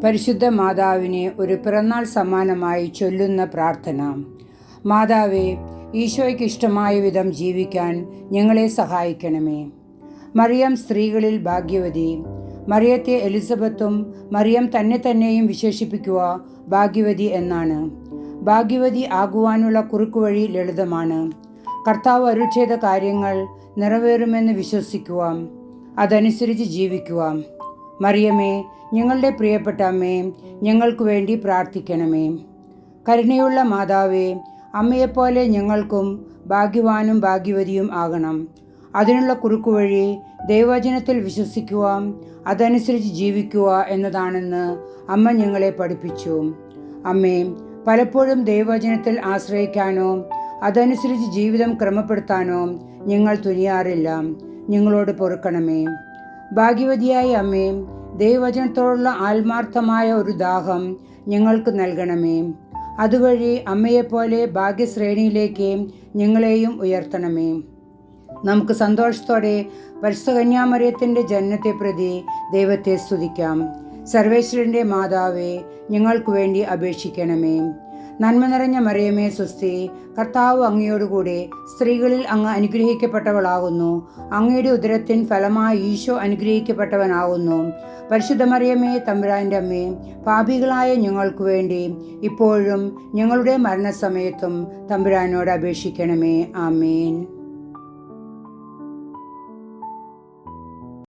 പരിശുദ്ധ മാതാവിനെ ഒരു പിറന്നാൾ സമ്മാനമായി ചൊല്ലുന്ന പ്രാർത്ഥന. മാതാവേ, ഈശോയ്ക്ക് ഇഷ്ടമായ വിധം ജീവിക്കാൻ ഞങ്ങളെ സഹായിക്കണമേ. മറിയം സ്ത്രീകളിൽ ഭാഗ്യവതി. മറിയത്തെ എലിസബത്തും മറിയം തന്നെയും വിശേഷിപ്പിക്കുക ഭാഗ്യവതി എന്നാണ്. ഭാഗ്യവതി ആകുവാനുള്ള കുറുക്കുവഴി ലളിതമാണ്. കർത്താവ് അരുൾ ചെയ്ത കാര്യങ്ങൾ നിറവേറുമെന്ന് വിശ്വസിക്കുക, അതനുസരിച്ച് ജീവിക്കുക. മറിയമേ, ഞങ്ങളുടെ പ്രിയപ്പെട്ട അമ്മേ, ഞങ്ങൾക്ക് വേണ്ടി പ്രാർത്ഥിക്കണമേ. കരുണയുള്ള മാതാവേ, അമ്മയെപ്പോലെ ഞങ്ങൾക്കും ഭാഗ്യവാനും ഭാഗ്യവതിയും ആകണം. അതിനുള്ള കുറുക്കുവഴി ദൈവവചനത്തിൽ വിശ്വസിക്കുക, അതനുസരിച്ച് ജീവിക്കുക എന്നതാണെന്ന് അമ്മ ഞങ്ങളെ പഠിപ്പിച്ചു. അമ്മേ, പലപ്പോഴും ദൈവവചനത്തിൽ ആശ്രയിക്കാനോ അതനുസരിച്ച് ജീവിതം ക്രമപ്പെടുത്താനോ ഞങ്ങൾ തുനിയാറില്ല. ഞങ്ങളോട് പൊറുക്കണമേ. ഭാഗ്യവതിയായ അമ്മേ, ദൈവവചനത്തോടുള്ള ആത്മാർത്ഥമായ ഒരു ദാഹം ഞങ്ങൾക്ക് നൽകണമേ. അതുവഴി അമ്മയെപ്പോലെ ഭാഗ്യശ്രേണിയിലേക്ക് ഞങ്ങളെയും ഉയർത്തണമേ. നമുക്ക് സന്തോഷത്തോടെ പരിശുദ്ധ കന്യാമറിയത്തിൻ്റെ ജനനത്തെ പ്രതി ദൈവത്തെ സ്തുതിക്കാം. സർവേശ്വരൻ്റെ മാതാവേ, ഞങ്ങൾക്ക് വേണ്ടി അപേക്ഷിക്കണമേ. നന്മ നിറഞ്ഞ മറിയമേ സ്വസ്തി, കർത്താവ് അങ്ങയോടുകൂടെ സ്ത്രീകളിൽ അങ്ങ് അനുഗ്രഹിക്കപ്പെട്ടവളാകുന്നു. അങ്ങയുടെ ഉദരത്തിൻ ഫലമായി ഈശോ അനുഗ്രഹിക്കപ്പെട്ടവനാകുന്നു. പരിശുദ്ധ മറിയമേ, തമ്പുരാൻ്റെ അമ്മേ, പാപികളായ ഞങ്ങൾക്ക് വേണ്ടി ഇപ്പോഴും ഞങ്ങളുടെ മരണസമയത്തും തമ്പുരാനോട് അപേക്ഷിക്കണമേ. ആമേൻ.